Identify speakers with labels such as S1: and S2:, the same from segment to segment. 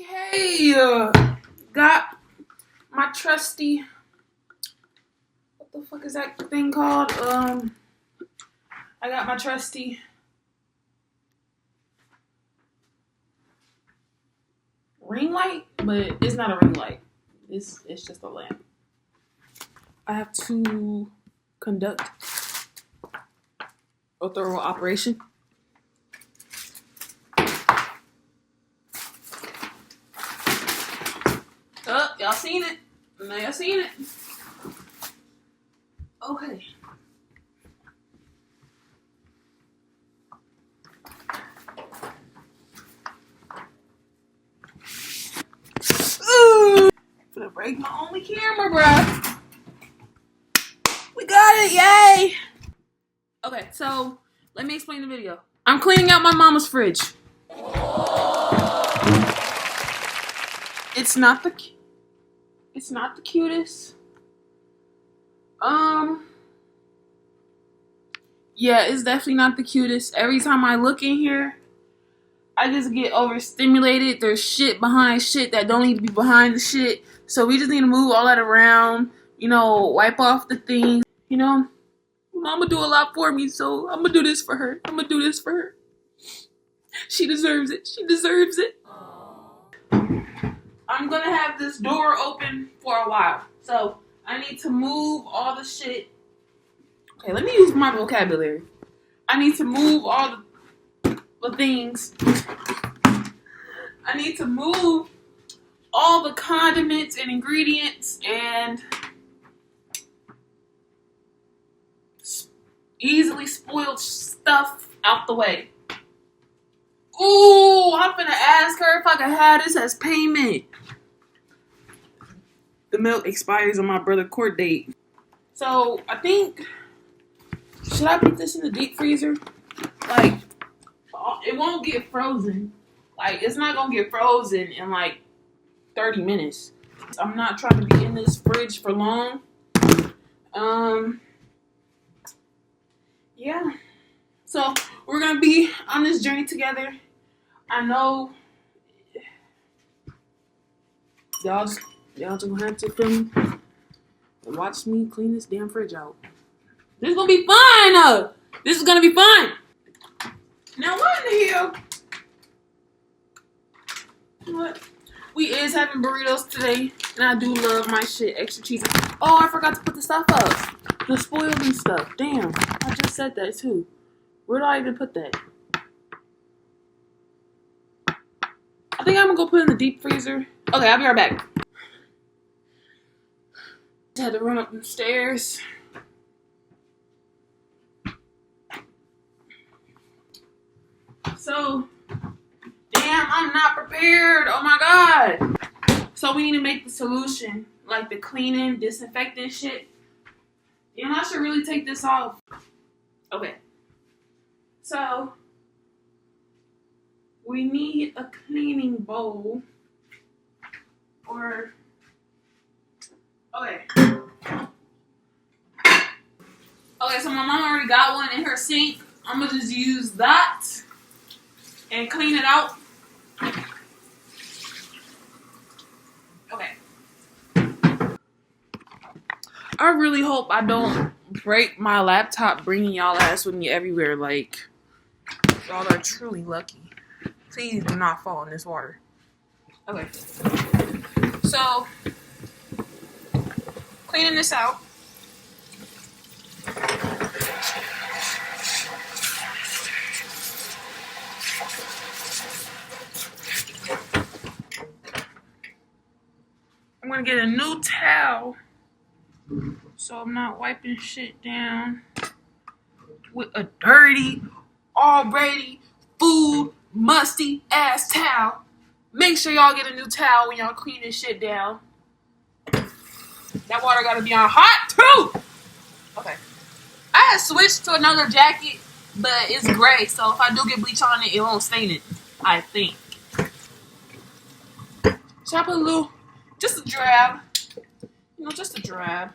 S1: Okay, got my trusty, what the fuck is that thing called? I got my trusty ring light, but it's not a ring light. It's just a lamp. I have to conduct a thorough operation. Oh, y'all seen it. Now y'all seen it. Okay. Ooh. Gonna break my only camera, bruh. We got it, yay! Okay, so let me explain the video. I'm cleaning out my mama's fridge. It's not the cutest. Yeah, it's definitely not the cutest. Every time I look in here, I just get overstimulated. There's shit behind shit that don't need to be behind the shit. So we just need to move all that around, wipe off the things, Mama do a lot for me, so I'm gonna do this for her. She deserves it. I'm gonna have this door open for a while. So I need to move all the shit. Okay, let me use my vocabulary. I need to move all the things. I need to move all the condiments and ingredients and easily spoiled stuff out the way. Ooh, I'm finna ask her if I can have this as payment. The milk expires on my brother's court date. So I think, should I put this in the deep freezer? Like, it won't get frozen. Like, it's not gonna get frozen in like 30 minutes. I'm not trying to be in this fridge for long. Yeah. So we're gonna be on this journey together. I know y'all just gonna have to film and watch me clean this damn fridge out. This is gonna be fun. This is gonna be fun. Now what in the hell? What? We is having burritos today, and I do love my shit extra cheesy. Oh, I forgot to put the stuff up. The spoiled and stuff. Damn, I just said that too. Where do I even put that? I think I'm gonna go put it in the deep freezer. Okay, I'll be right back. Just had to run up the stairs. So, damn, I'm not prepared. Oh my god. So we need to make the solution, like the cleaning, disinfecting shit. And I should really take this off. Okay. So, we need a cleaning bowl. Okay, so my mom already got one in her sink. I'm gonna just use that and clean it out. Okay. I really hope I don't break my laptop bringing y'all ass with me everywhere. Like, y'all are truly lucky. Please do not fall in this water. Okay. So, cleaning this out. I'm gonna get a new towel so I'm not wiping shit down with a dirty, already food, musty ass towel. Make sure y'all get a new towel when y'all clean this shit down. That water gotta be on hot too. Okay. I had switched to another jacket, but it's gray, so if I do get bleach on it, it won't stain it, I think. Should I put a little, just a drab? Just a drab.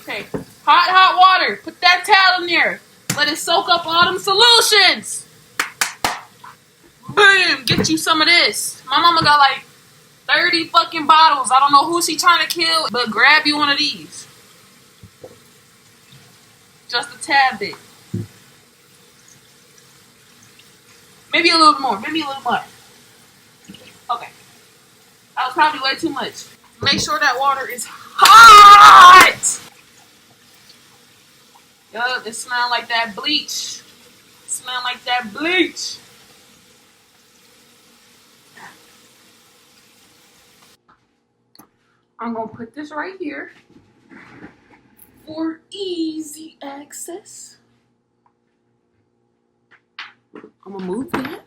S1: Okay. Hot water. Put that towel in there. Let it soak up all them solutions. Boom, get you some of this. My mama got like 30 fucking bottles. I don't know who she trying to kill, but grab you one of these. Just a tad bit. Maybe a little more. Maybe a little more. Okay. That was probably way too much. Make sure that water is hot. Yup, it smells like that bleach. It smells like that bleach. I'm going to put this right here for easy access. I'm going to move that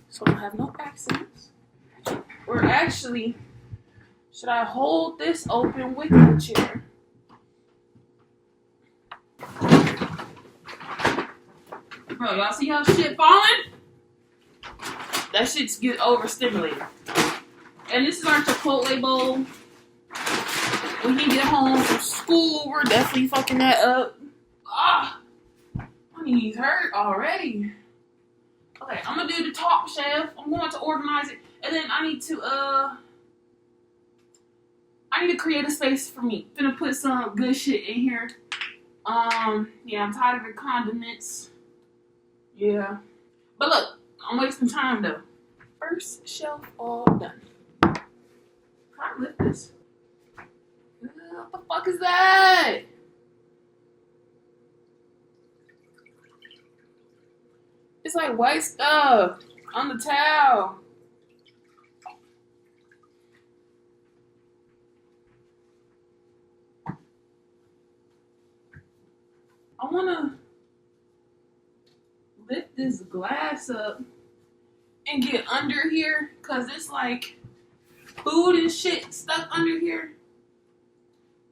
S1: so I don't have no accidents. Or actually, should I hold this open with the chair? Bro, y'all see how shit falling? That shit's get overstimulated. And this is our Chipotle bowl. When he get home from school, we're definitely fucking that up. Ah, my knees hurt already. Okay, I'm gonna do the top shelf. I'm going to organize it, and then I need to create a space for me. Finna put some good shit in here. Yeah, I'm tired of the condiments. Yeah, but look, I'm wasting time though. First shelf all done. Can I lift this? What the fuck is that? It's like white stuff on the towel. I wanna lift this glass up and get under here, cause it's like food and shit stuck under here.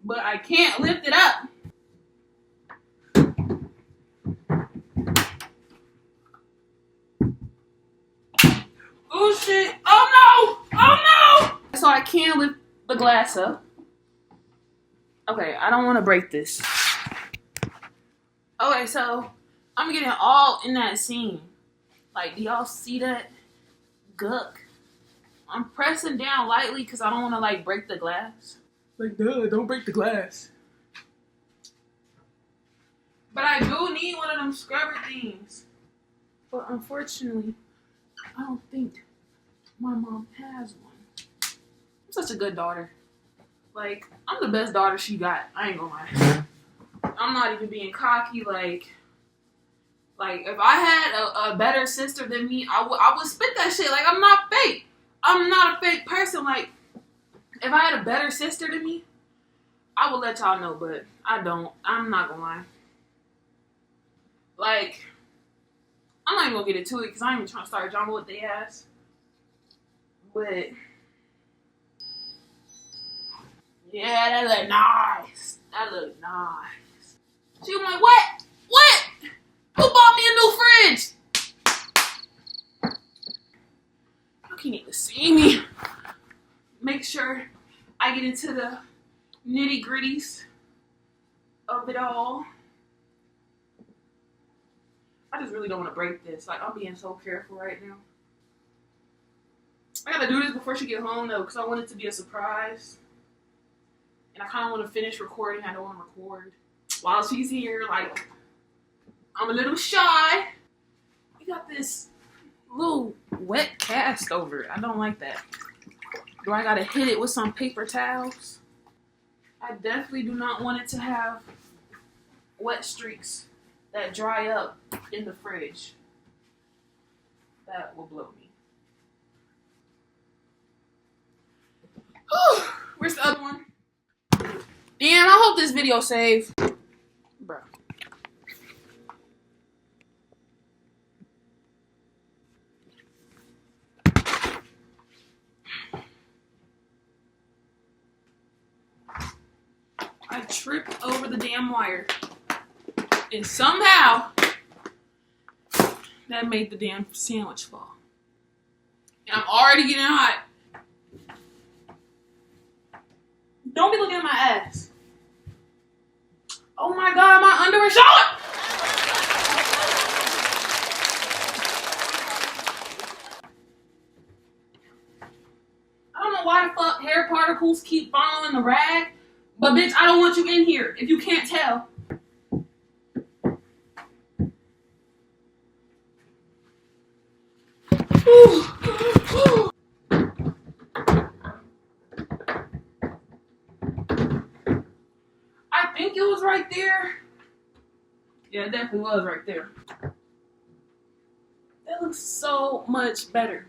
S1: But I can't lift it up. Oh shit. Oh no! Oh no! So I can't lift the glass up. Okay, I don't want to break this. Okay, so I'm getting all in that seam. Like, do y'all see that? Guck. I'm pressing down lightly because I don't want to like break the glass. Like, duh, don't break the glass. But I do need one of them scrubber things. But unfortunately, I don't think my mom has one. I'm such a good daughter. Like, I'm the best daughter she got. I ain't gonna lie. I'm not even being cocky. Like if I had a better sister than me, I would spit that shit. Like, I'm not fake. I'm not a fake person. Like, if I had a better sister than me, I would let y'all know, but I don't. I'm not gonna lie. Like, I'm not even gonna get into it because I ain't even trying to start drama with they ass. But yeah, that look nice. That look nice. She was like, what? What? Who bought me a new fridge? You can't even see me. Make sure I get into the nitty gritties of it all. I just really don't want to break this. Like, I'm being so careful right now. I gotta do this before she get home though, because I want it to be a surprise. And I kind of want to finish recording. I don't want to record while she's here. Like, I'm a little shy. We got this little wet cast over it. I don't like that. Do I gotta hit it with some paper towels? I definitely do not want it to have wet streaks that dry up in the fridge. That will blow me. Where's the other one? Damn, I hope this video saved. Bro. I tripped over the damn wire. And somehow, that made the damn sandwich fall. And I'm already getting hot. Don't be looking at my ass. Oh my God, my underwear short! fuck? Hair particles keep following the rag. But bitch, I don't want you in here if you can't tell. I think it was right there. Yeah, it definitely was right there. That looks so much better.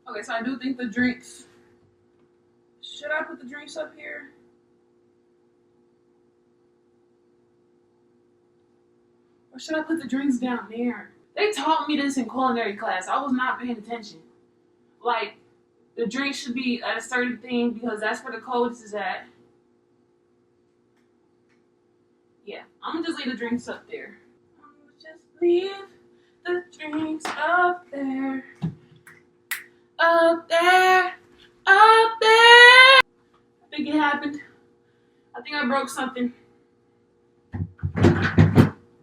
S1: Okay, so I do think the drinks. Should I put the drinks up here? Or should I put the drinks down there? They taught me this in culinary class. I was not paying attention. Like, the drinks should be at a certain thing because that's where the codes is at. Yeah, I'm gonna just leave the drinks up there. I'm gonna just leave the drinks up there. Up there. Up there. I think it happened. I think I broke something.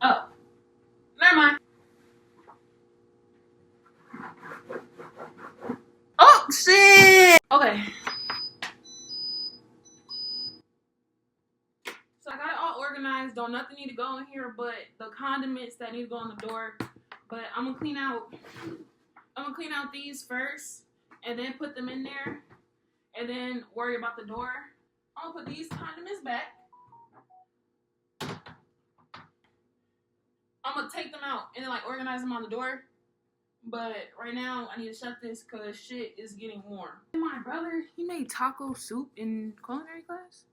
S1: Oh, never mind. Oh, shit. Okay. So I got it all organized. Don't nothing need to go in here but the condiments that need to go on the door. But I'm gonna clean out these first and then put them in there and then worry about the door. I'm gonna put these condiments back. I'm gonna take them out and then like organize them on the door. But right now I need to shut this because shit is getting warm. My brother, he made taco soup in culinary class.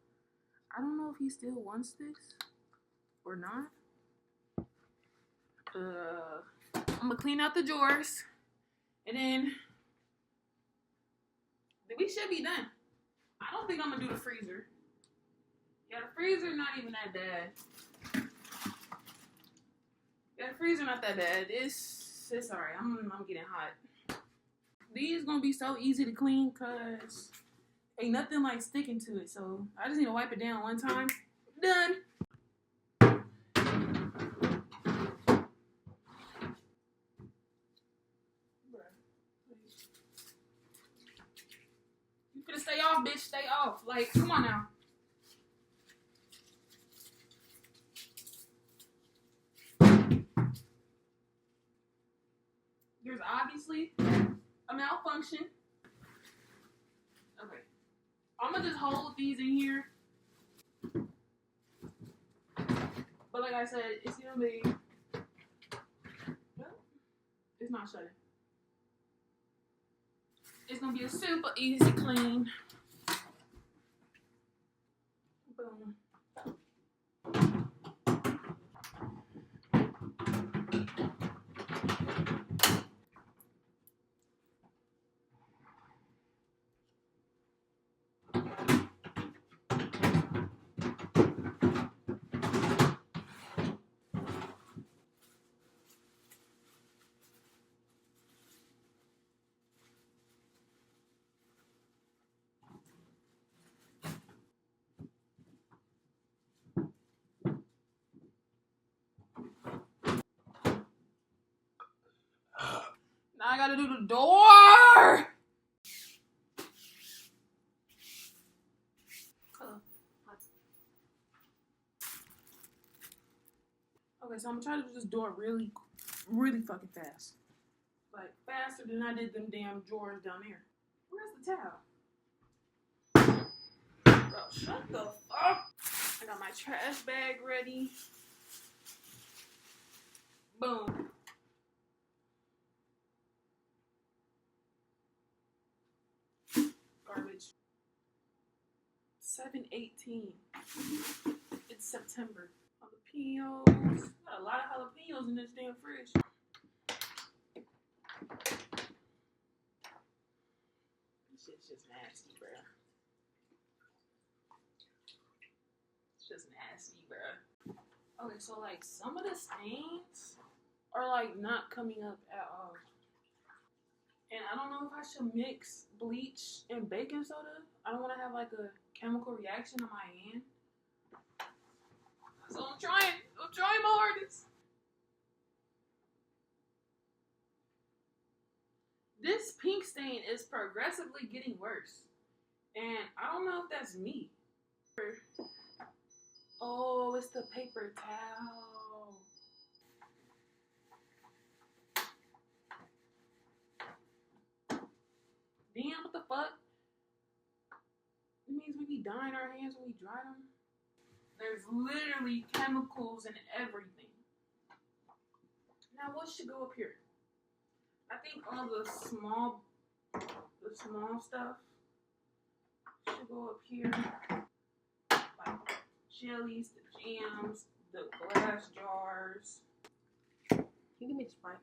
S1: I don't know if he still wants this or not. I'm gonna clean out the drawers and then we should be done. I don't think I'm gonna do the freezer. Yeah, the freezer not even that bad. Yeah, the freezer not that bad. It's alright. I'm getting hot. These gonna be so easy to clean cause ain't nothing like sticking to it. So I just need to wipe it down one time. Done. You finna stay off, bitch. Stay off. Like, come on now. There's obviously a malfunction. Okay. I'm gonna just hold these in here. But like I said, it's gonna be. Well, it's not shutting. It's gonna be a super easy clean. Boom. Now I gotta do the door. Okay, so I'm gonna try to do this door really, really fucking fast. Like, faster than I did them damn drawers down there. Where's the towel? Bro, shut the fuck. I got my trash bag ready. Boom. Garbage. 7/18. It's September. Jalapenos. Got a lot of jalapenos in this damn fridge. This shit's just nasty, bro. It's just nasty, bro. Okay, so like some of the stains are like not coming up at all. And I don't know if I should mix bleach and baking soda. I don't want to have like a chemical reaction on my hand. So I'm trying my hardest. progressively getting worse. And I don't know if that's me. Oh, it's the paper towel. Damn, what the fuck? It means we be dyeing our hands when we dry them. There's literally chemicals in everything. Now, what should go up here? I think all the small stuff should go up here. Like jellies, the jams, the glass jars. Can you give me the Sprite?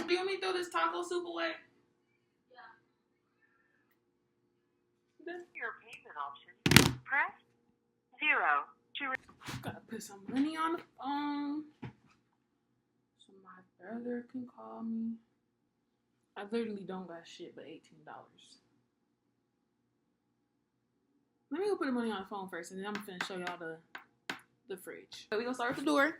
S1: Do you want me to throw this taco soup away? Yeah.
S2: Your payment option. Press 0 to.
S1: Gotta put some money on the phone so my brother can call me. I literally don't got shit but $18. Let me go put the money on the phone first, and then I'm finna show y'all the fridge. So we gonna start with the door.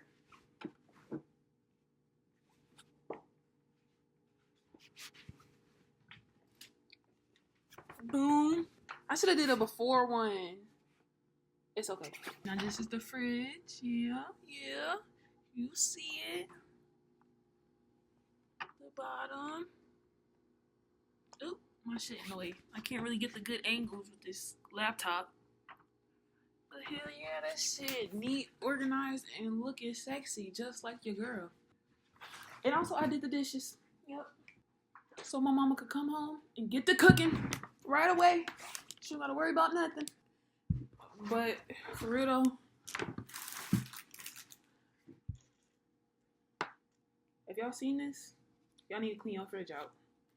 S1: Boom. I should have did a before one. It's okay. Now this is the fridge. Yeah. You see it. The bottom. Oop, my shit in the way. I can't really get the good angles with this laptop. But hell yeah, that shit neat, organized, and looking sexy, just like your girl. And also I did the dishes. Yep. So my mama could come home and get to cooking right away. She don't gotta worry about nothing. But for real though, if y'all seen this, y'all need to clean your fridge out.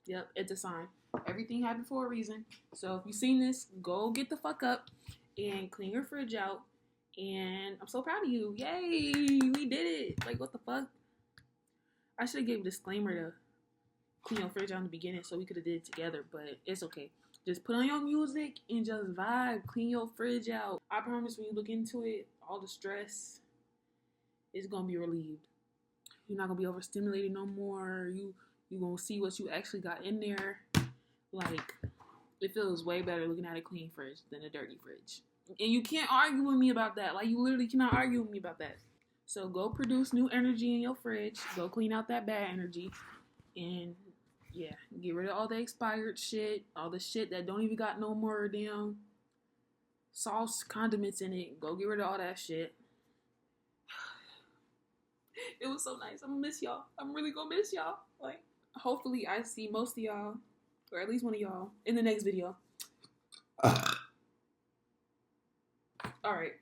S1: Yep, it's a sign. Everything happened for a reason. So if you seen this, go get the fuck up and clean your fridge out. And I'm so proud of you. Yay, we did it. Like, what the fuck? I should have gave a disclaimer to clean your fridge out in the beginning so we could have did it together, but it's okay. Just put on your music and just vibe. Clean your fridge out. I promise when you look into it, all the stress is gonna be relieved. You're not gonna be overstimulated no more. You gonna see what you actually got in there. Like, it feels way better looking at a clean fridge than a dirty fridge. And you can't argue with me about that. Like, you literally cannot argue with me about that. So go produce new energy in your fridge. Go clean out that bad energy. And yeah, get rid of all the expired shit. All the shit that don't even got no more damn sauce, condiments in it. Go get rid of all that shit. It was so nice. I'm gonna miss y'all. I'm really gonna miss y'all. Like, hopefully I see most of y'all, or at least one of y'all, in the next video. Alright.